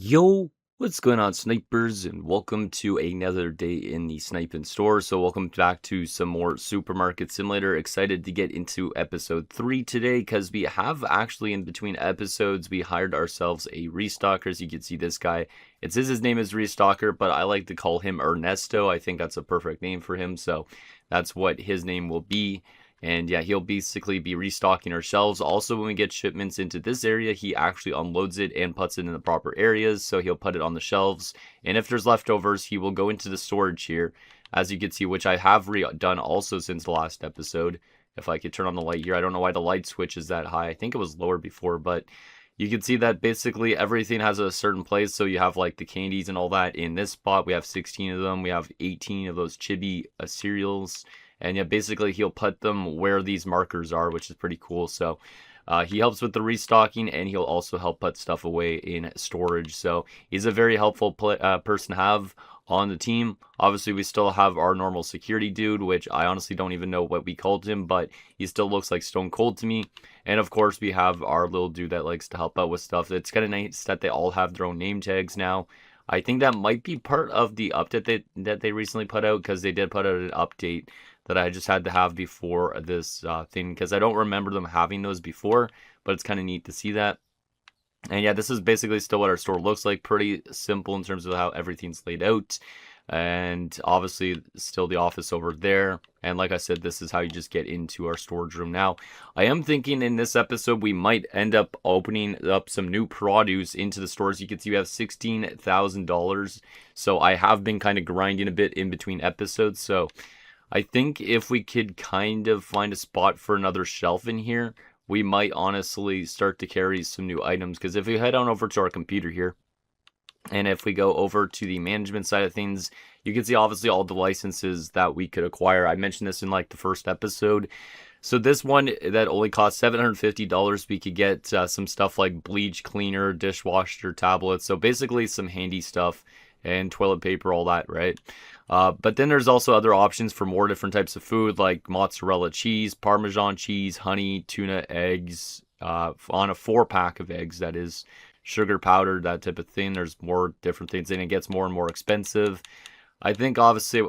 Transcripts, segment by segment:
Yo, what's going on, snipers, and welcome to another day in the sniping store. So welcome back to some more Supermarket Simulator. Excited to get into episode 3 today, because we have actually, in between episodes, we hired ourselves a restocker. As you can see, this guy, it says his name is Restocker, but I like to call him Ernesto. I think that's a perfect name for him, so that's what his name will be. And yeah, he'll basically be restocking our shelves. Also, when we get shipments into this area, he actually unloads it and puts it in the proper areas. So he'll put it on the shelves. And if there's leftovers, he will go into the storage here, as you can see, which I have done also since the last episode. If I could turn on the light here, I don't know why the light switch is that high. I think it was lower before, but you can see that basically everything has a certain place. So you have like the candies and all that in this spot. We have 16 of them. We have 18 of those chibi cereals. And yeah, basically he'll put them where these markers are, which is pretty cool. So he helps with the restocking, and he'll also help put stuff away in storage. So he's a very helpful person to have on the team. Obviously, we still have our normal security dude, which I honestly don't even know what we called him, but he still looks like Stone Cold to me. And of course, we have our little dude that likes to help out with stuff. It's kind of nice that they all have their own name tags now. I think that might be part of the update that they recently put out, because they did put out an update that I just had to have before this thing, because I don't remember them having those before, but it's kind of neat to see that. And yeah, this is basically still what our store looks like. Pretty simple in terms of how everything's laid out. And obviously still the office over there. And like I said, this is how you just get into our storage room. Now, I am thinking in this episode we might end up opening up some new produce into the stores. You can see we have $16,000. So I have been kind of grinding a bit in between episodes. So I think if we could kind of find a spot for another shelf in here, we might honestly start to carry some new items. Because if we head on over to our computer here, and if we go over to the management side of things, you can see obviously all the licenses that we could acquire. I mentioned this in like the first episode. So this one that only costs $750, we could get some stuff like bleach cleaner, dishwasher tablets. So basically some handy stuff, and toilet paper, all that, right? But then there's also other options for more different types of food, like mozzarella cheese, Parmesan cheese, honey, tuna, eggs, on a 4-pack of eggs, that is, sugar powder, that type of thing. There's more different things, and it gets more and more expensive. I think obviously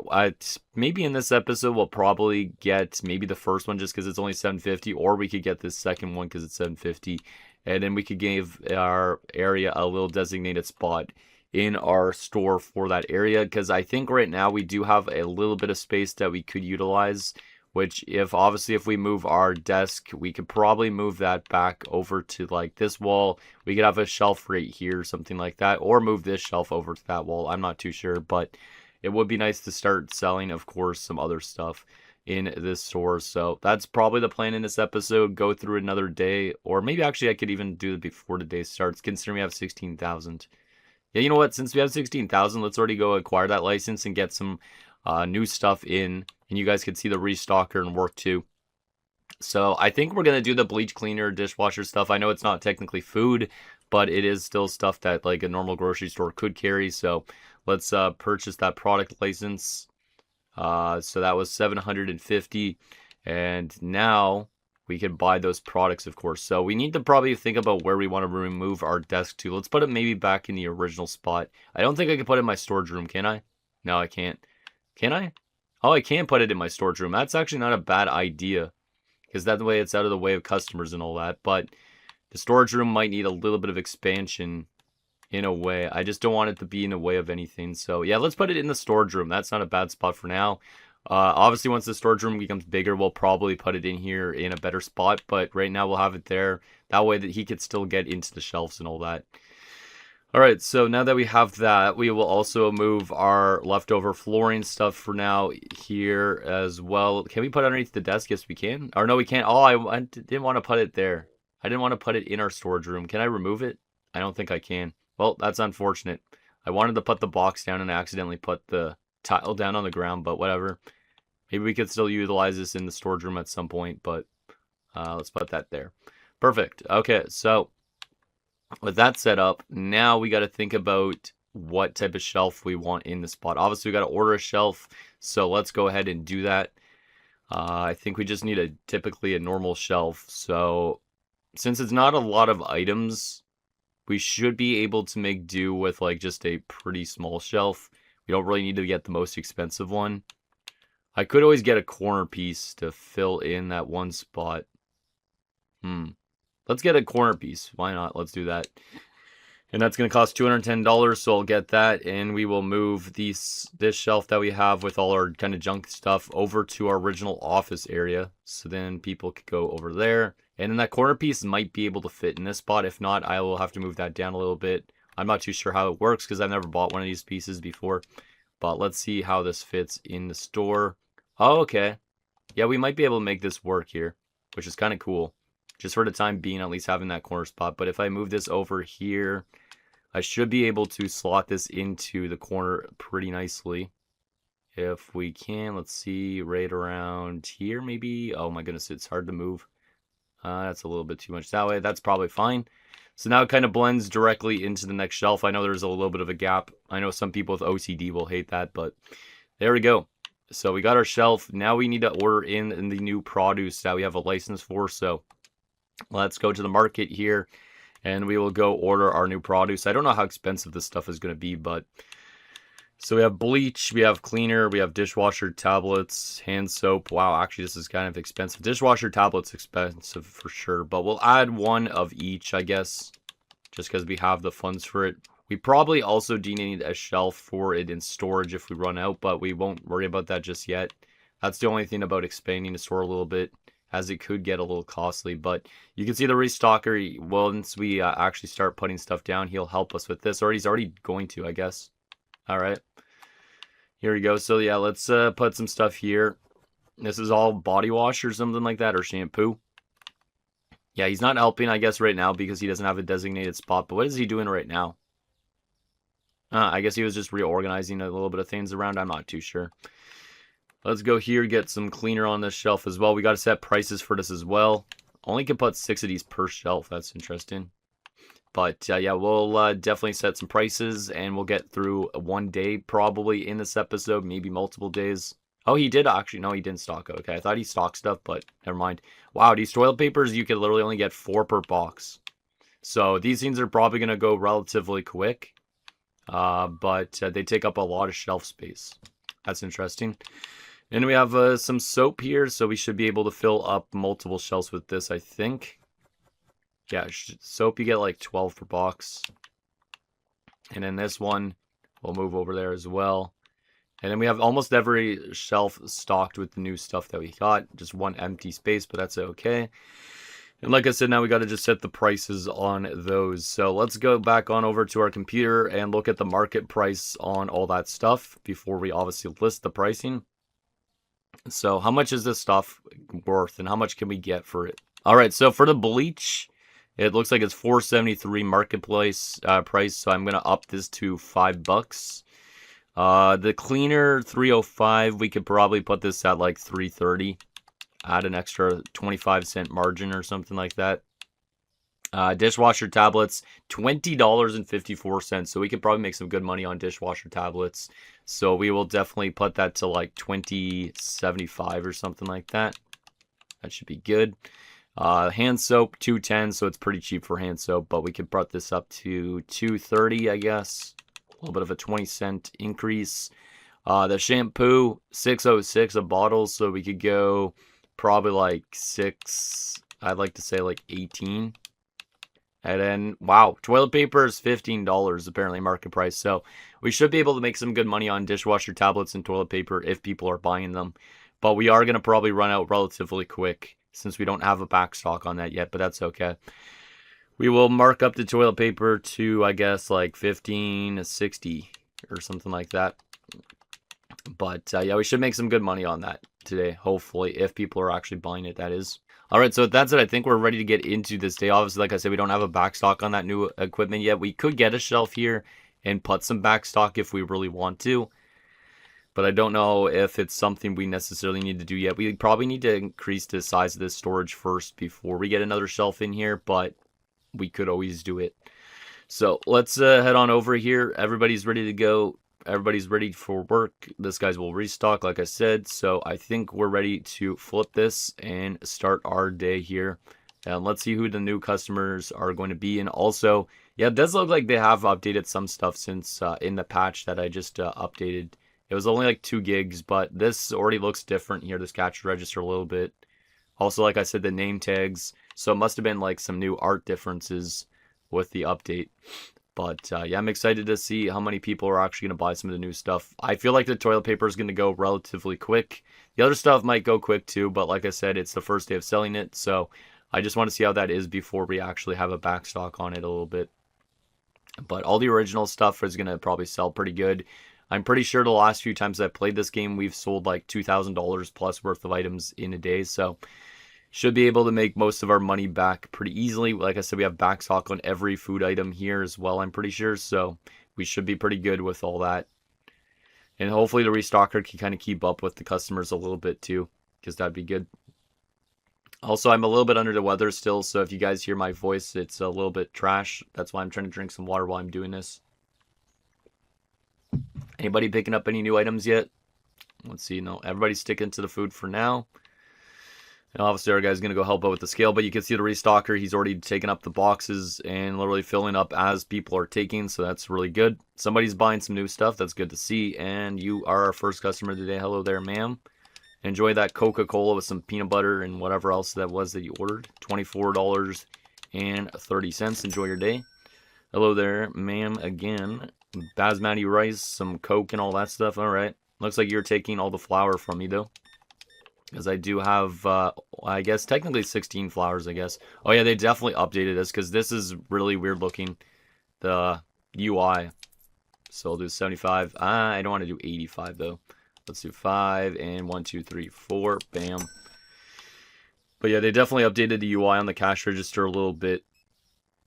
maybe in this episode we'll probably get maybe the first one just because it's only $750, or we could get this second one because it's $750, and then we could give our area a little designated spot in our store for that area, because I think right now we do have a little bit of space that we could utilize, which if we move our desk, we could probably move that back over to like this wall. We could have a shelf right here, something like that, or move this shelf over to that wall. I'm not too sure, but it would be nice to start selling, of course, some other stuff in this store. So that's probably the plan in this episode. Go through another day, or maybe actually I could even do it before the day starts, considering we have 16,000. Yeah, you know what? Since we have 16,000, let's already go acquire that license and get some new stuff in. And you guys can see the restocker and work too. So I think we're going to do the bleach cleaner, dishwasher stuff. I know it's not technically food, but it is still stuff that like a normal grocery store could carry. So let's purchase that product license. So that was $750. And now we can buy those products, of course. So we need to probably think about where we want to remove our desk to. Let's put it maybe back in the original spot. I don't think I can put it in my storage room, can I? No, I can't. Can I? Oh, I can put it in my storage room. That's actually not a bad idea, because that way it's out of the way of customers and all that. But the storage room might need a little bit of expansion in a way. I just don't want it to be in the way of anything. So yeah, let's put it in the storage room. That's not a bad spot for now. Obviously, once the storage room becomes bigger, we'll probably put it in here in a better spot. But right now, we'll have it there. That way that he could still get into the shelves and all that. All right, so now that we have that, we will also move our leftover flooring stuff for now here as well. Can we put it underneath the desk? Yes, we can. Or no, we can't. Oh, I didn't want to put it there. I didn't want to put it in our storage room. Can I remove it? I don't think I can. Well, that's unfortunate. I wanted to put the box down and I accidentally put the tile down on the ground, but whatever. Maybe we could still utilize this in the storage room at some point, but let's put that there. Perfect. Okay, so with that set up, now we got to think about what type of shelf we want in the spot. Obviously, we got to order a shelf, so let's go ahead and do that. I think we just need typically a normal shelf. So since it's not a lot of items, we should be able to make do with like just a pretty small shelf. We don't really need to get the most expensive one. I could always get a corner piece to fill in that one spot. Let's get a corner piece. Why not? Let's do that. And that's going to cost $210, so I'll get that, and we will move this shelf that we have with all our kind of junk stuff over to our original office area, so then people could go over there. And then that corner piece might be able to fit in this spot. If not, I will have to move that down a little bit. I'm not too sure how it works because I've never bought one of these pieces before. But let's see how this fits in the store. Oh, okay. Yeah, we might be able to make this work here, which is kind of cool. Just for the time being, at least having that corner spot. But if I move this over here, I should be able to slot this into the corner pretty nicely. If we can, let's see, right around here maybe. Oh my goodness, it's hard to move. That's a little bit too much that way. That's probably fine. So now it kind of blends directly into the next shelf. I know there's a little bit of a gap. I know some people with OCD will hate that, but there we go. So we got our shelf. Now we need to order in the new produce that we have a license for. So let's go to the market here and we will go order our new produce. I don't know how expensive this stuff is going to be, but so we have bleach, we have cleaner, we have dishwasher tablets, hand soap. Wow, actually this is kind of expensive. Dishwasher tablets expensive for sure, but we'll add one of each, I guess, just because we have the funds for it. We probably also do need a shelf for it in storage if we run out, but we won't worry about that just yet. That's the only thing about expanding the store a little bit, as it could get a little costly. But you can see the restocker, once we actually start putting stuff down, he'll help us with this, or he's already going to, I guess. All right, here we go. So yeah, let's put some stuff here. This is all body wash or something like that, or shampoo. Yeah, he's not helping, I guess, right now because he doesn't have a designated spot. But what is he doing right now? I guess he was just reorganizing a little bit of things around. I'm not too sure. Let's go here, get some cleaner on this shelf as well. We got to set prices for this as well. Only can put 6 of these per shelf. That's interesting. But yeah, we'll definitely set some prices, and we'll get through one day probably in this episode, maybe multiple days. Oh, he did actually. No, he didn't stock. Okay, I thought he stocked stuff, but never mind. Wow, these toilet papers, you can literally only get 4 per box. So these things are probably going to go relatively quick. But they take up a lot of shelf space. That's interesting. And we have some soap here, so we should be able to fill up multiple shelves with this, I think. Yeah, soap you get like 12 per box. And then this one, we'll move over there as well. And then we have almost every shelf stocked with the new stuff that we got. Just one empty space, but that's okay. And like I said, now we got to just set the prices on those. So let's go back on over to our computer and look at the market price on all that stuff before we obviously list the pricing. So how much is this stuff worth and how much can we get for it? All right, so for the bleach, it looks like it's $4.73 marketplace price. So I'm going to up this to $5. The cleaner, $3.05. We could probably put this at like $3.30. Add an extra 25-cent margin or something like that. Dishwasher tablets, $20.54. So we could probably make some good money on dishwasher tablets. So we will definitely put that to like $20.75 or something like that. That should be good. Hand soap, $2.10. So it's pretty cheap for hand soap, but we could put this up to $2.30, I guess. A little bit of a 20-cent increase. The shampoo, $6.06 a bottle. So we could go probably like 6, I'd like to say like 18. And then, wow, toilet paper is $15 apparently market price. So we should be able to make some good money on dishwasher tablets and toilet paper if people are buying them. But we are going to probably run out relatively quick since we don't have a back stock on that yet, but that's okay. We will mark up the toilet paper to, I guess, like 15, 60 or something like that. But yeah, we should make some good money on that today, hopefully, if people are actually buying it, that is. All right, so that's it. I think we're ready to get into this day. Obviously, like I said, we don't have a back stock on that new equipment yet. We could get a shelf here and put some back stock if we really want to. But I don't know if it's something we necessarily need to do yet. We probably need to increase the size of this storage first before we get another shelf in here, but we could always do it. So let's head on over here. Everybody's ready to go. Everybody's ready for work. This guys will restock, like I said. So I think we're ready to flip this and start our day here. And let's see who the new customers are going to be. And also, Yeah, it does look like they have updated some stuff since in the patch that I just updated. It was only like 2 gigs, but this already looks different here, this cash register a little bit. Also, like I said, the name tags. So it must have been like some new art differences with the update. But yeah, I'm excited to see how many people are actually going to buy some of the new stuff. I feel like the toilet paper is going to go relatively quick. The other stuff might go quick too, but like I said, it's the first day of selling it. So I just want to see how that is before we actually have a backstock on it a little bit. But all the original stuff is going to probably sell pretty good. I'm pretty sure the last few times I played this game, we've sold like $2,000 plus worth of items in a day. So should be able to make most of our money back pretty easily. Like I said, we have backstock on every food item here as well, I'm pretty sure. So we should be pretty good with all that. And hopefully the restocker can kind of keep up with the customers a little bit too, because that'd be good. Also, I'm a little bit under the weather still, so if you guys hear my voice, it's a little bit trash. That's why I'm trying to drink some water while I'm doing this. Anybody picking up any new items yet? Let's see. No, everybody's sticking to the food for now. And obviously our guy's going to go help out with the scale, but you can see the restocker, he's already taken up the boxes and literally filling up as people are taking, so that's really good. Somebody's buying some new stuff, that's good to see, and you are our first customer today. Hello there, ma'am. Enjoy that Coca-Cola with some peanut butter and whatever else that was that you ordered. $24.30. Enjoy your day. Hello there, ma'am, again. Basmati rice, some Coke and all that stuff. All right. Looks like you're taking all the flour from me, though. Because I do have, I guess, technically 16 flowers, I guess. Oh, yeah, they definitely updated this, because this is really weird looking, the UI. So I'll do 75. I don't want to do 85, though. Let's do 5, and 1, 2, 3, 4. Bam. But yeah, they definitely updated the UI on the cash register a little bit.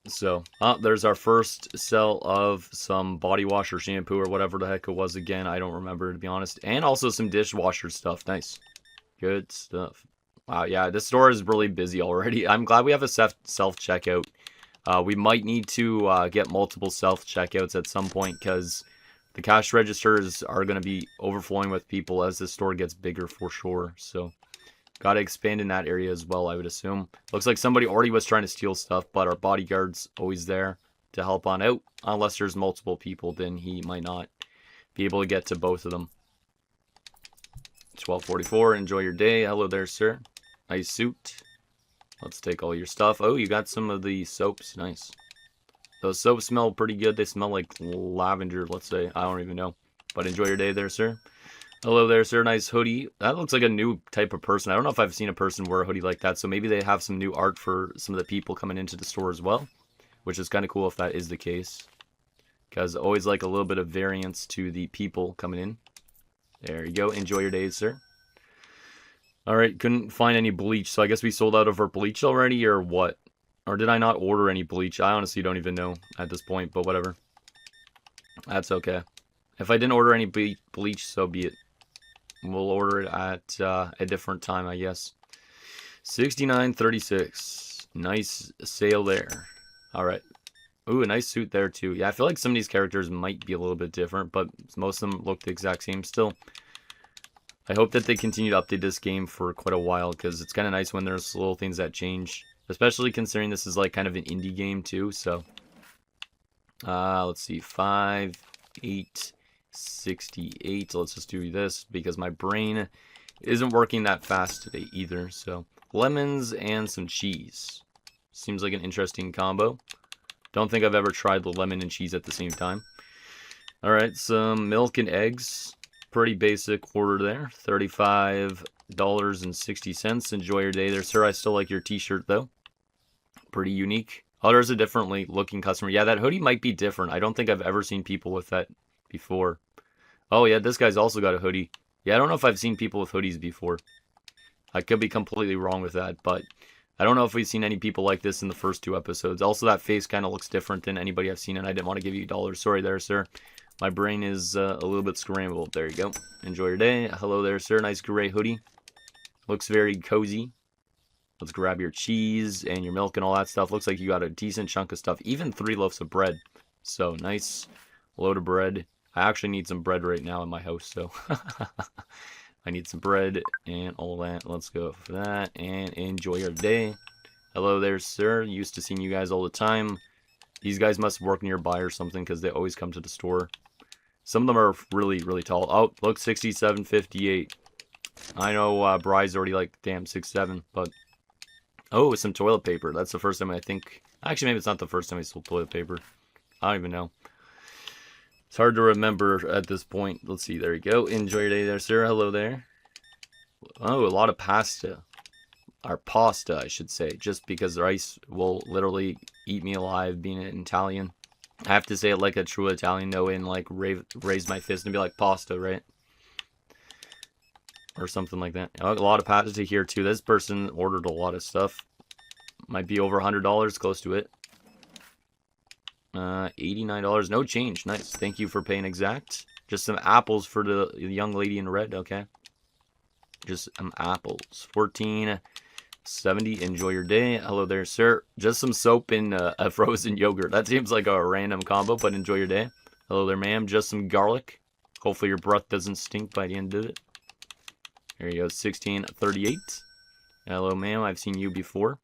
So, there's our first sell of some body wash or shampoo or whatever the heck it was again. I don't remember, to be honest. And also some dishwasher stuff. Nice. Good stuff. Wow, yeah, this store is really busy already. I'm glad we have a self-checkout. We might need to get multiple self-checkouts at some point, because the cash registers are going to be overflowing with people as the store gets bigger for sure. So, got to expand in that area as well, I would assume. Looks like somebody already was trying to steal stuff, but our bodyguard's always there to help on out. Unless there's multiple people, then he might not be able to get to both of them. 12:44. Enjoy your day. Hello there, sir. Nice suit. Let's take all your stuff. Oh, you got some of the soaps. Nice. Those soaps smell pretty good. They smell like lavender, let's say. I don't even know. But enjoy your day there, sir. Hello there, sir. Nice hoodie. That looks like a new type of person. I don't know if I've seen a person wear a hoodie like that. So maybe they have some new art for some of the people coming into the store as well. Which is kind of cool if that is the case. Because I always like a little bit of variance to the people coming in. There you go. Enjoy your day, sir. Alright, couldn't find any bleach. So I guess we sold out of our bleach already, or what? Or did I not order any bleach? I honestly don't even know at this point, but whatever. That's okay. If I didn't order any bleach, so be it. We'll order it at a different time, I guess. 69.36. Nice sale there. Alright. Ooh, a nice suit there, too. Yeah, I feel like some of these characters might be a little bit different, but most of them look the exact same still. I hope that they continue to update this game for quite a while, because it's kind of nice when there's little things that change. Especially considering this is like kind of an indie game, too, so. Let's see. 5, 8, 68. Let's just do this, because my brain isn't working that fast today either, so. Lemons and some cheese. Seems like an interesting combo. Don't think I've ever tried the lemon and cheese at the same time. Alright, some milk and eggs. Pretty basic order there. $35.60. Enjoy your day there, sir. I still like your t-shirt, though. Pretty unique. Oh, there's a differently looking customer. Yeah, that hoodie might be different. I don't think I've ever seen people with that before. Oh, yeah, this guy's also got a hoodie. Yeah, I don't know if I've seen people with hoodies before. I could be completely wrong with that, but I don't know if we've seen any people like this in the first 2 episodes. Also, that face kind of looks different than anybody I've seen, and I didn't want to give you dollars. Sorry there, sir. My brain is a little bit scrambled. There you go. Enjoy your day. Hello there, sir. Nice gray hoodie. Looks very cozy. Let's grab your cheese and your milk and all that stuff. Looks like you got a decent chunk of stuff. Even 3 loaves of bread. So, nice load of bread. I actually need some bread right now in my house, so I need some bread and all that. Let's go for that and enjoy your day. Hello there, sir. Used to seeing you guys all the time. These guys must work nearby or something because they always come to the store. Some of them are really, really tall. Oh, look, 67.58. I know Bry's already like, damn, 6'7", but... Oh, some toilet paper. That's the first time I think... Actually, maybe it's not the first time I sold toilet paper. I don't even know. It's hard to remember at this point. Let's see, there you go. Enjoy your day there, sir. Hello there. Oh, a lot of pasta. Or pasta, I should say. Just because the rice will literally eat me alive being an Italian. I have to say it like a true Italian, though, and like raise my fist and be like, pasta, right? Or something like that. A lot of pasta here, too. This person ordered a lot of stuff. Might be over $100, close to it. $89, no change. Nice. Thank you for paying exact. Just some apples for the young lady in red. Okay. Just some apples. $14.70. Enjoy your day. Hello there, sir. Just some soap and a frozen yogurt. That seems like a random combo, but enjoy your day. Hello there, ma'am. Just some garlic. Hopefully your breath doesn't stink by the end of it. There you go. $16.38. Hello, ma'am. I've seen you before.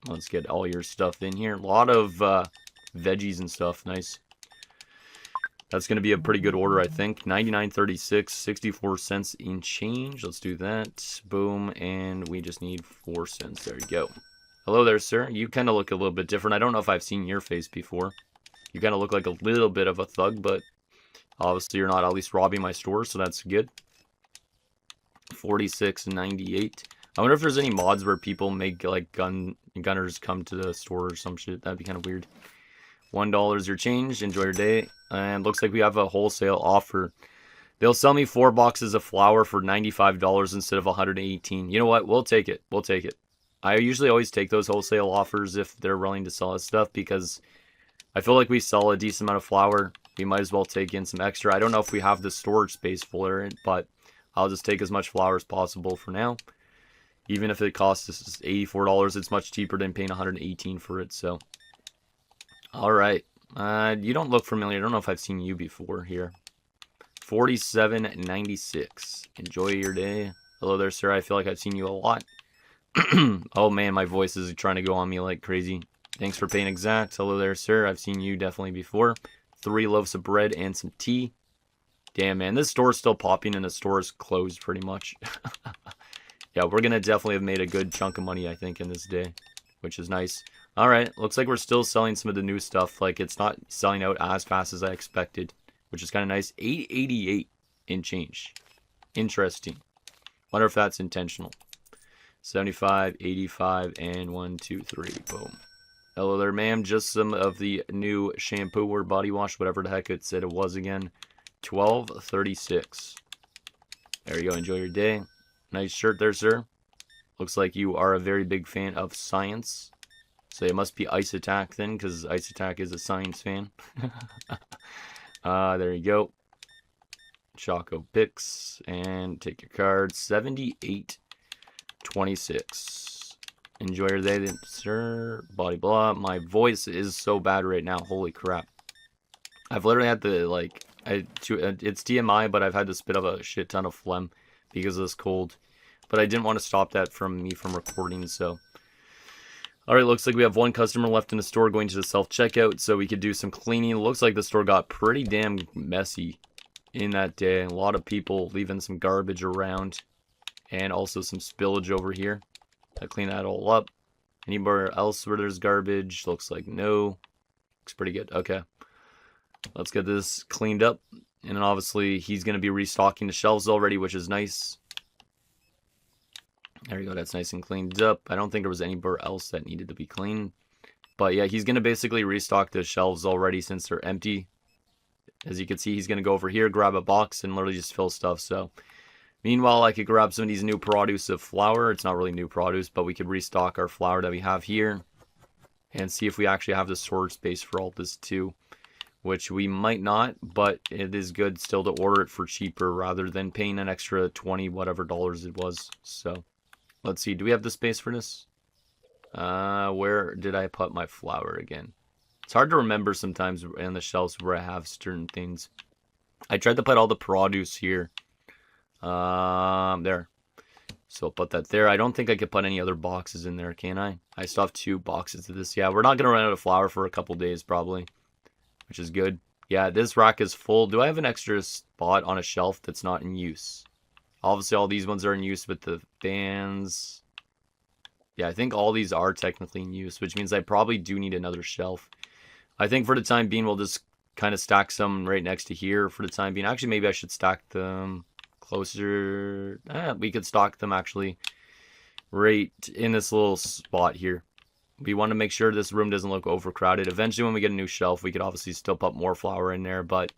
Let's get all your stuff in here. A lot of veggies and stuff. Nice. That's going to be a pretty good order, I think. $99.36, 64 cents in change. Let's do that. Boom. And we just need 4 cents. There you go. Hello there, sir. You kind of look a little bit different. I don't know if I've seen your face before. You kind of look like a little bit of a thug, but obviously you're not at least robbing my store, so that's good. $46.98. I wonder if there's any mods where people make like gunners come to the store or some shit. That'd be kind of weird. $1 is your change. Enjoy your day. And looks like we have a wholesale offer. They'll sell me 4 boxes of flour for $95 instead of $118. You know what? We'll take it. We'll take it. I usually always take those wholesale offers if they're willing to sell us stuff because I feel like we sell a decent amount of flour. We might as well take in some extra. I don't know if we have the storage space for it, but I'll just take as much flour as possible for now. Even if it costs us $84, it's much cheaper than paying $118 for it, so... Alright. You don't look familiar. I don't know if I've seen you before here. $47.96. Enjoy your day. Hello there, sir. I feel like I've seen you a lot. Oh, man, my voice is trying to go on me like crazy. Thanks for paying exact. Hello there, sir. I've seen you definitely before. 3 loaves of bread and some tea. Damn, man. This store's still popping and the store's closed pretty much. Yeah, we're going to definitely have made a good chunk of money, I think, in this day, which is nice. Alright, looks like we're still selling some of the new stuff. Like, it's not selling out as fast as I expected, which is kind of nice. $8.88 in change. Interesting. Wonder if that's intentional. 75, 85, and 1, 2, 3. Boom. Hello there, ma'am. Just some of the new shampoo or body wash, whatever the heck it said it was again. $12.36. There you go. Enjoy your day. Nice shirt there, sir. Looks like you are a very big fan of science. So it must be Ice Attack then, because Ice Attack is a science fan. There you go. Choco Picks. And take your card. 78.26. Enjoy your day then, sir. Body blah. My voice is so bad right now. Holy crap. I've literally had to, like... it's TMI, but I've had to spit up a shit ton of phlegm because of this cold. But I didn't want to stop that from me from recording, so... Alright, looks like we have 1 customer left in the store going to the self-checkout, so we could do some cleaning. Looks like the store got pretty damn messy in that day. A lot of people leaving some garbage around, and also some spillage over here. I clean that all up. Anywhere else where there's garbage? Looks like no. Looks pretty good. Okay. Let's get this cleaned up. And then obviously he's going to be restocking the shelves already, which is nice. There you go, that's nice and cleaned up. I don't think there was anywhere else that needed to be cleaned. But yeah, he's going to basically restock the shelves already since they're empty. As you can see, he's going to go over here, grab a box, and literally just fill stuff. So, meanwhile, I could grab some of these new produce of flour. It's not really new produce, but we could restock our flour that we have here. And see if we actually have the storage space for all this too. Which we might not, but it is good still to order it for cheaper rather than paying an extra 20 whatever dollars it was. So... Let's see, do we have the space for this? Where did I put my flour again? It's hard to remember sometimes in the shelves where I have certain things. I tried to put all the produce here. There. So I'll put that there. I don't think I could put any other boxes in there, can I? I still have 2 boxes of this. Yeah, we're not going to run out of flour for a couple days probably, which is good. Yeah, this rack is full. Do I have an extra spot on a shelf that's not in use? Obviously, all these ones are in use with the fans. Yeah, I think all these are technically in use, which means I probably do need another shelf. I think for the time being, we'll just kind of stack some right next to here for the time being. Actually, maybe I should stack them closer. We could stock them actually right in this little spot here. We want to make sure this room doesn't look overcrowded. Eventually, when we get a new shelf, we could obviously still put more flour in there. But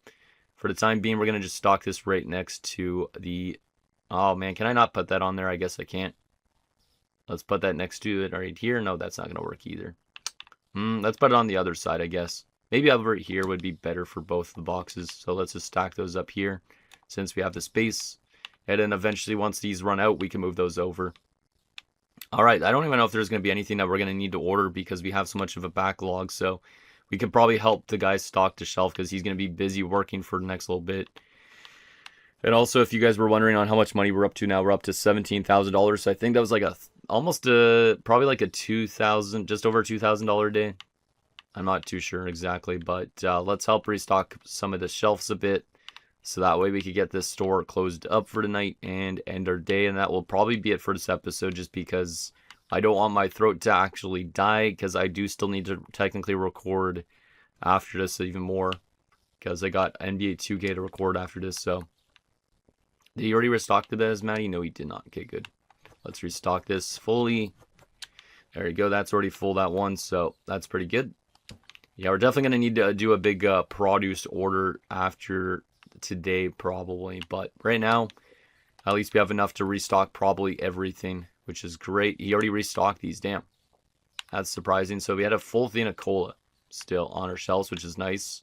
for the time being, we're going to just stock this right next to the... Oh, man, can I not put that on there? I guess I can't. Let's put that next to it right here. No, that's not going to work either. Let's put it on the other side, I guess. Maybe over here would be better for both of the boxes. So let's just stack those up here since we have the space. And then eventually, once these run out, we can move those over. All right, I don't even know if there's going to be anything that we're going to need to order because we have so much of a backlog. So we could probably help the guy stock the shelf because he's going to be busy working for the next little bit. And also, if you guys were wondering on how much money we're up to now, we're up to $17,000. So I think that was like probably like a $2,000, just over $2,000 day. I'm not too sure exactly, but let's help restock some of the shelves a bit. So that way we could get this store closed up for tonight and end our day. And that will probably be it for this episode just because I don't want my throat to actually die because I do still need to technically record after this even more because I got NBA 2K to record after this. So did he already restock the beds, Maddie? No, he did not. Okay, good. Let's restock this fully. There you go. That's already full, that one. So that's pretty good. Yeah, we're definitely going to need to do a big produce order after today probably, but right now at least we have enough to restock probably everything, which is great. He already restocked these. Damn, that's surprising. So we had a full thing of cola still on our shelves, which is nice.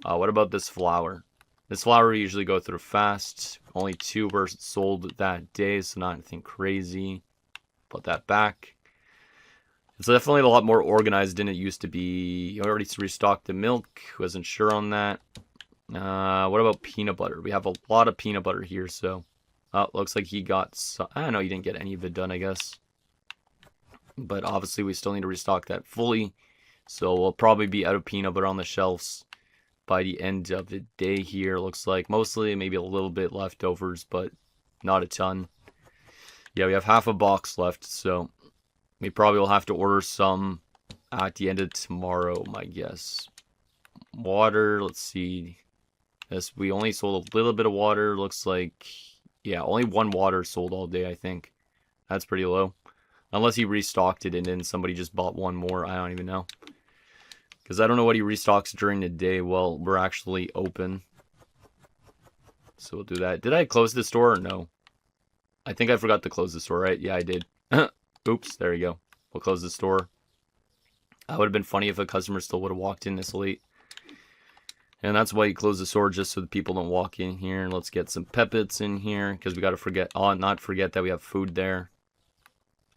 What about this flour? This flour we usually go through fast. Only 2 were sold that day, so not anything crazy. Put that back. It's definitely a lot more organized than it used to be. I already restocked the milk. Wasn't sure on that. What about peanut butter? We have a lot of peanut butter here, so... looks like he got some... I don't know, he didn't get any of it done, I guess. But obviously, we still need to restock that fully. So we'll probably be out of peanut butter on the shelves by the end of the day here. Looks like mostly, maybe a little bit leftovers, but not a ton. Yeah, we have half a box left, so... we probably will have to order some at the end of tomorrow, my guess. Water, let's see... Yes, we only sold a little bit of water. Looks like, yeah, only 1 water sold all day, I think. That's pretty low. Unless he restocked it and then somebody just bought 1 more. I don't even know. Because I don't know what he restocks during the day while we're actually open. So we'll do that. Did I close the store or no? I think I forgot to close the store, right? Yeah, I did. Oops, there we go. We'll close the store. That would have been funny if a customer still would have walked in this late. And that's why you close the store, just so the people don't walk in here. And let's get some pepits in here, because we got to not forget that we have food there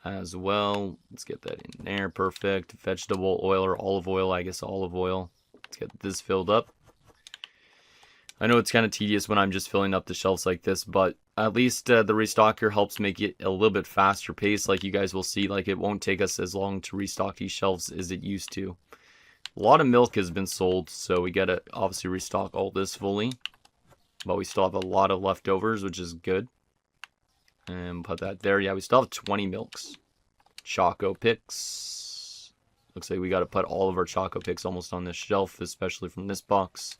as well. Let's get that in there. Perfect. Vegetable oil or olive oil. I guess olive oil. Let's get this filled up. I know it's kind of tedious when I'm just filling up the shelves like this, but at least the restocker helps make it a little bit faster pace. Like you guys will see, like it won't take us as long to restock these shelves as it used to. A lot of milk has been sold, so we gotta obviously restock all this fully. But we still have a lot of leftovers, which is good. And put that there. Yeah, we still have 20 milks. Choco picks. Looks like we gotta put all of our Choco picks almost on this shelf, especially from this box.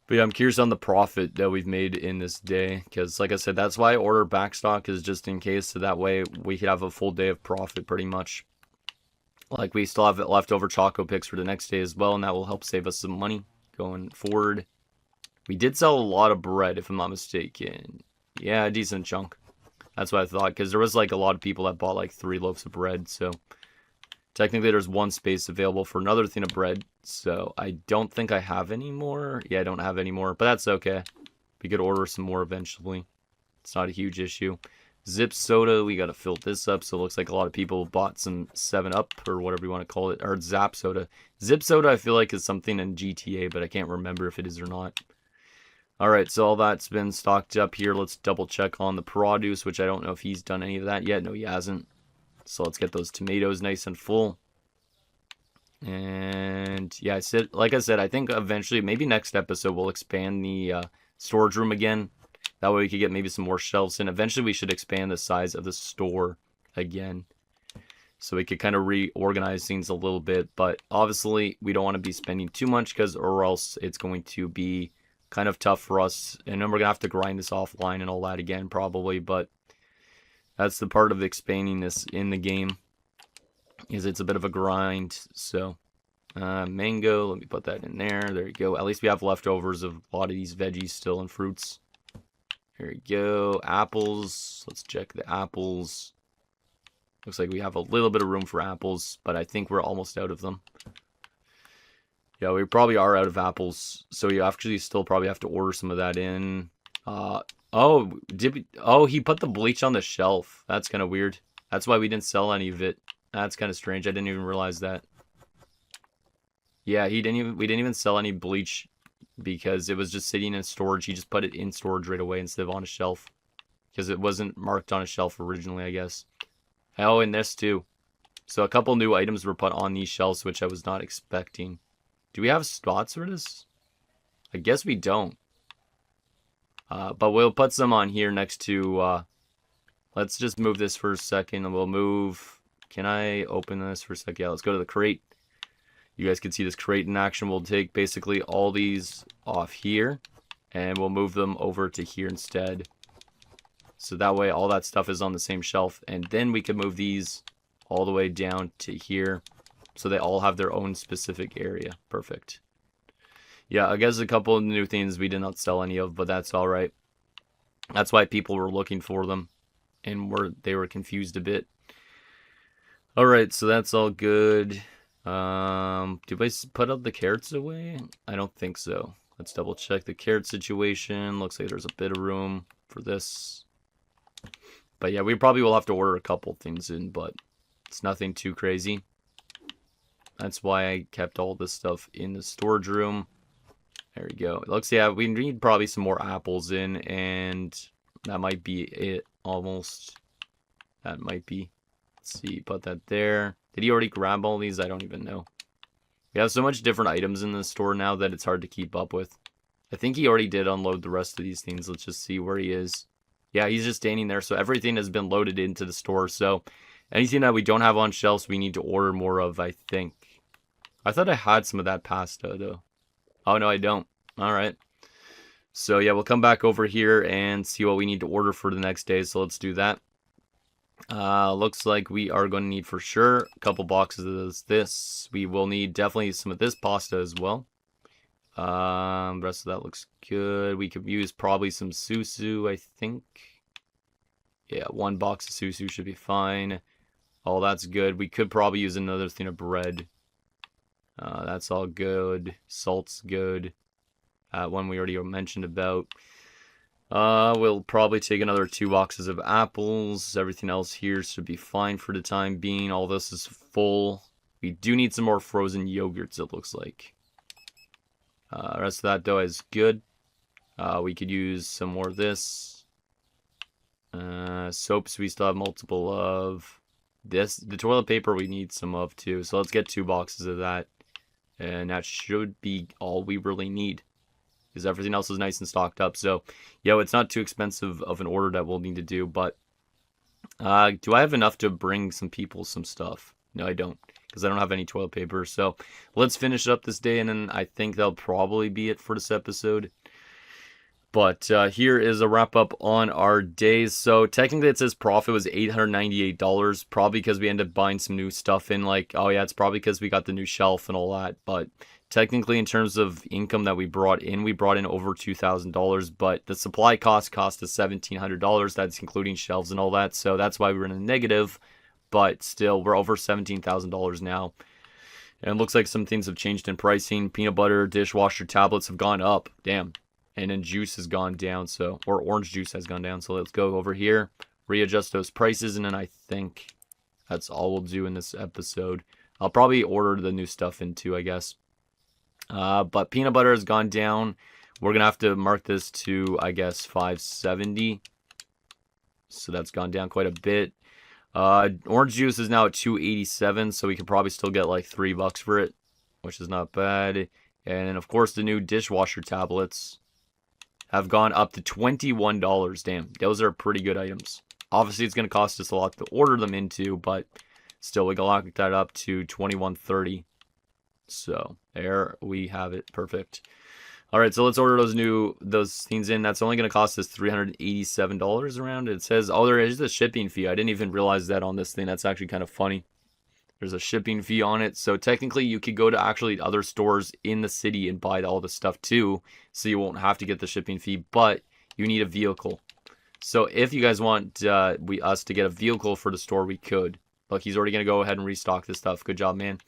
But yeah, I'm curious on the profit that we've made in this day. Because like I said, that's why I order backstock, is just in case. So that way we could have a full day of profit pretty much. Like, we still have leftover Choco picks for the next day as well, and that will help save us some money going forward. We did sell a lot of bread, if I'm not mistaken. Yeah, a decent chunk. That's what I thought, because there was, like, a lot of people that bought, like, 3 loaves of bread, so... technically, there's 1 space available for another thing of bread, so I don't think I have any more. Yeah, I don't have any more, but that's okay. We could order some more eventually. It's not a huge issue. Zip soda, we gotta fill this up, so it looks like a lot of people bought some 7-Up, or whatever you want to call it, or Zap soda. Zip soda, I feel like, is something in GTA, but I can't remember if it is or not. Alright, so all that's been stocked up here. Let's double check on the produce, which I don't know if he's done any of that yet. No, he hasn't. So let's get those tomatoes nice and full. And yeah, like I said, I think eventually, maybe next episode, we'll expand the storage room again. That way we could get maybe some more shelves in. Eventually we should expand the size of the store again, so we could kind of reorganize things a little bit. But obviously we don't want to be spending too much, or else it's going to be kind of tough for us. And then we're going to have to grind this offline and all that again probably. But that's the part of expanding this in the game, is it's a bit of a grind. So mango, let me put that in there. There you go. At least we have leftovers of a lot of these veggies still and fruits. Here we go. Apples. Let's check the apples. Looks like we have a little bit of room for apples, but I think we're almost out of them. Yeah, we probably are out of apples, so you actually still probably have to order some of that in. Oh, he put the bleach on the shelf. That's kind of weird. That's why we didn't sell any of it. That's kind of strange. I didn't even realize that. Yeah, we didn't even sell any bleach because it was just sitting in storage. He just put it in storage right away instead of on a shelf, because it wasn't marked on a shelf originally, I guess. Oh, and this too. So a couple new items were put on these shelves, which I was not expecting. Do we have spots for this? I guess we don't. But we'll put some on here next to... let's just move this for a second, and we'll move... Can I open this for a second? Yeah, let's go to the crate. You guys can see this crate in action. We'll take basically all these off here, and we'll move them over to here instead. So that way all that stuff is on the same shelf, and then we can move these all the way down to here, so they all have their own specific area. Perfect. Yeah, I guess a couple of new things we did not sell any of, but that's alright. That's why people were looking for them, and they were confused a bit. Alright, so that's all good. Did I put up the carrots away? I don't think so. Let's double check the carrot situation. Looks like there's a bit of room for this. But yeah, we probably will have to order a couple things in, but it's nothing too crazy. That's why I kept all this stuff in the storage room. There we go. It looks, yeah, we need probably some more apples in, and that might be it almost. That might be. Let's see, put that there. Did he already grab all these? I don't even know. We have so much different items in the store now that it's hard to keep up with. I think he already did unload the rest of these things. Let's just see where he is. Yeah, he's just standing there. So everything has been loaded into the store. So anything that we don't have on shelves, we need to order more of, I think. I thought I had some of that pasta, though. Oh, no, I don't. All right. So, yeah, we'll come back over here and see what we need to order for the next day. So let's do that. Looks like we are going to need for sure a couple boxes of this. We will need definitely some of this pasta as well. The rest of that looks good. We could use probably some susu, I think. Yeah, one box of susu should be fine. Oh, that's good. We could probably use another thing of bread. That's all good. Salt's good. One we already mentioned about. We'll probably take another 2 boxes of apples. Everything else here should be fine for the time being. All this is full. We do need some more frozen yogurts, it looks like. The rest of that dough is good. We could use some more of this. Soaps, we still have multiple of. This, the toilet paper, we need some of too. So let's get 2 boxes of that. And that should be all we really need, because everything else is nice and stocked up. So, yo, it's not too expensive of an order that we'll need to do. But do I have enough to bring some people some stuff? No, I don't, because I don't have any toilet paper. So let's finish up this day, and then I think that'll probably be it for this episode. But here is a wrap up on our days. So technically it says profit was $898, probably because we ended up buying some new stuff in. Like, oh yeah, it's probably because we got the new shelf and all that. But technically, in terms of income that we brought in over $2,000. But the supply cost us $1,700. That's including shelves and all that. So that's why we're in a negative. But still, we're over $17,000 now. And it looks like some things have changed in pricing. Peanut butter, dishwasher tablets have gone up. Damn. And then juice has gone down, or orange juice has gone down. So let's go over here, readjust those prices, and then I think that's all we'll do in this episode. I'll probably order the new stuff in too, I guess. But peanut butter has gone down. We're going to have to mark this to, I guess, 570. So that's gone down quite a bit. Orange juice is now at 287, so we could probably still get like $3 for it, which is not bad. And of course, the new dishwasher tablets have gone up to $21. Damn, those are pretty good items. Obviously, it's going to cost us a lot to order them into, but still, we can lock that up to $21.30. So there we have it. Perfect. All right, so let's order those things in. That's only going to cost us $387 around. It says, oh, there is a shipping fee. I didn't even realize that on this thing. That's actually kind of funny. There's a shipping fee on it. So technically, you could go to actually other stores in the city and buy all the stuff too. So you won't have to get the shipping fee, but you need a vehicle. So if you guys want us to get a vehicle for the store, we could. Look, he's already going to go ahead and restock this stuff. Good job, man.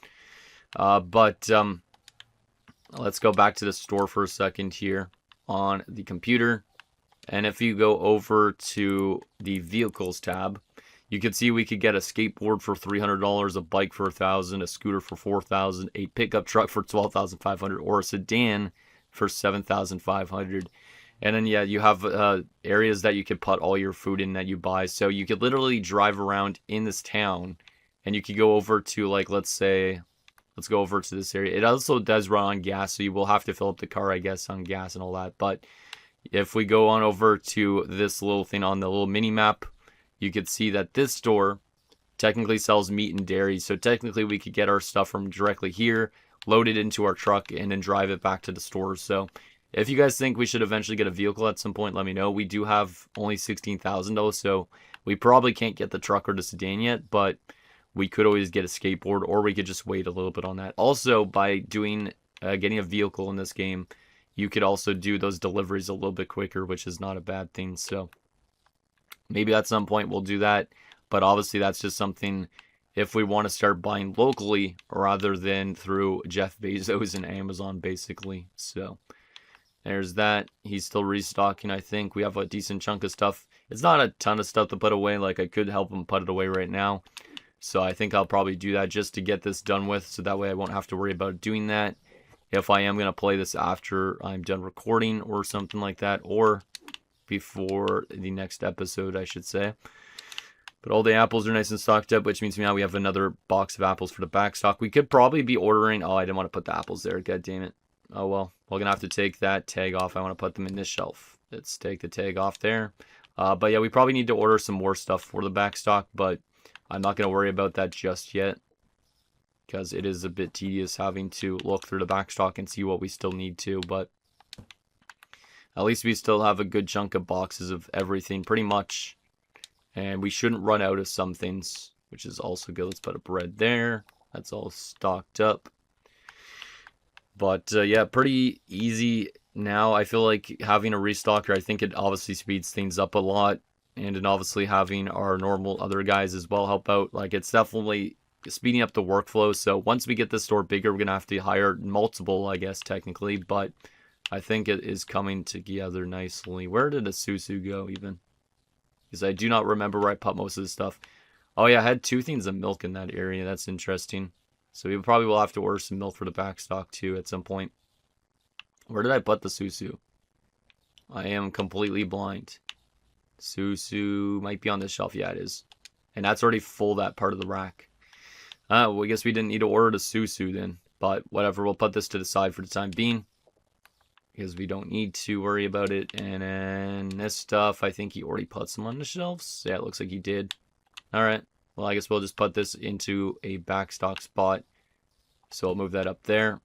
Let's go back to the store for a second here on the computer. And if you go over to the vehicles tab, you can see we could get a skateboard for $300, a bike for $1,000, a scooter for $4,000, a pickup truck for $12,500, or a sedan for $7,500. And then, yeah, you have areas that you could put all your food in that you buy. So you could literally drive around in this town, and you could go over to, like, let's go over to this area. It also does run on gas, so you will have to fill up the car, I guess, on gas and all that. But if we go on over to this little thing on the little mini map, you could see that this store technically sells meat and dairy. So technically we could get our stuff from directly here, load it into our truck, and then drive it back to the store. So if you guys think we should eventually get a vehicle at some point, let me know. We do have only 16,000 though, so we probably can't get the truck or the sedan yet, but we could always get a skateboard, or we could just wait a little bit on that. Also, by getting a vehicle in this game, you could also do those deliveries a little bit quicker, which is not a bad thing. So maybe at some point we'll do that. But obviously that's just something if we want to start buying locally rather than through Jeff Bezos and Amazon, basically. So there's that. He's still restocking, I think. We have a decent chunk of stuff. It's not a ton of stuff to put away. Like, I could help him put it away right now. So I think I'll probably do that just to get this done with, so that way I won't have to worry about doing that. If I am going to play this after I'm done recording or something like that, or before the next episode, I should say. But all the apples are nice and stocked up, which means now we have another box of apples for the back stock. We could probably be ordering... Oh, I didn't want to put the apples there. God damn it. Oh, well. We're going to have to take that tag off. I want to put them in this shelf. Let's take the tag off there. But yeah, we probably need to order some more stuff for the back stock, but I'm not going to worry about that just yet, because it is a bit tedious having to look through the back stock and see what we still need to. But at least we still have a good chunk of boxes of everything, pretty much. And we shouldn't run out of some things, which is also good. Let's put a bread there. That's all stocked up. But yeah, pretty easy now. I feel like having a restocker, I think it obviously speeds things up a lot. And then obviously having our normal other guys as well help out. Like, it's definitely speeding up the workflow. So once we get the store bigger, we're going to have to hire multiple, I guess, technically. But I think it is coming together nicely. Where did the Susu go even? Because I do not remember where I put most of the stuff. Oh yeah, I had 2 things of milk in that area. That's interesting. So we probably will have to order some milk for the back stock too at some point. Where did I put the Susu? I am completely blind. Susu might be on this shelf. Yeah, it is. And that's already full, that part of the rack. Well, I guess we didn't need to order the Susu then. But whatever, we'll put this to the side for the time being, because we don't need to worry about it. And then this stuff, I think he already put some on the shelves. Yeah, it looks like he did. Alright, well, I guess we'll just put this into a backstock spot. So I'll move that up there.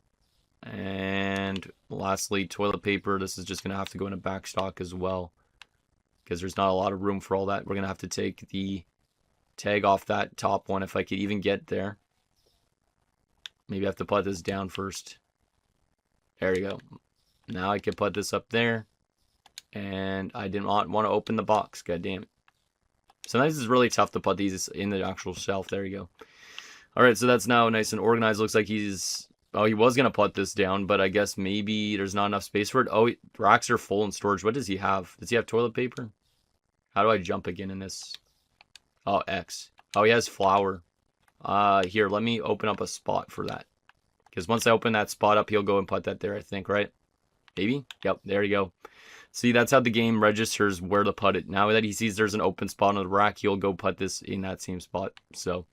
And lastly, toilet paper. This is just going to have to go in a backstock as well, because there's not a lot of room for all that. We're going to have to take the tag off that top one if I could even get there. Maybe I have to put this down first. There you go. Now I can put this up there. And I did not want to open the box. God damn it. Sometimes it's really tough to put these in the actual shelf. There you go. Alright, so that's now nice and organized. Looks like he's... Oh, he was going to put this down, but I guess maybe there's not enough space for it. Oh, racks are full in storage. What does he have? Does he have toilet paper? How do I jump again in this? Oh, X. Oh, he has flour. Here, let me open up a spot for that. Because once I open that spot up, he'll go and put that there, I think, right? Maybe? Yep, there you go. See, that's how the game registers where to put it. Now that he sees there's an open spot on the rack, he'll go put this in that same spot. So,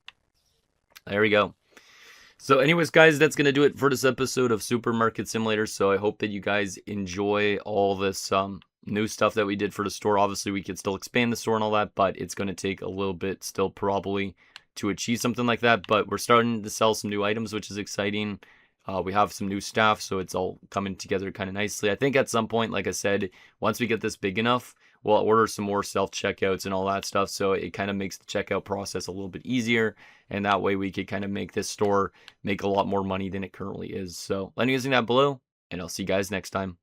there we go. So anyways, guys, that's going to do it for this episode of Supermarket Simulator. So I hope that you guys enjoy all this new stuff that we did for the store. Obviously, we could still expand the store and all that, but it's going to take a little bit still probably to achieve something like that. But we're starting to sell some new items, which is exciting. We have some new staff, so it's all coming together kind of nicely. I think at some point, like I said, once we get this big enough, we'll order some more self-checkouts and all that stuff, so it kind of makes the checkout process a little bit easier, and that way we could kind of make this store make a lot more money than it currently is. So let me know that below, and I'll see you guys next time.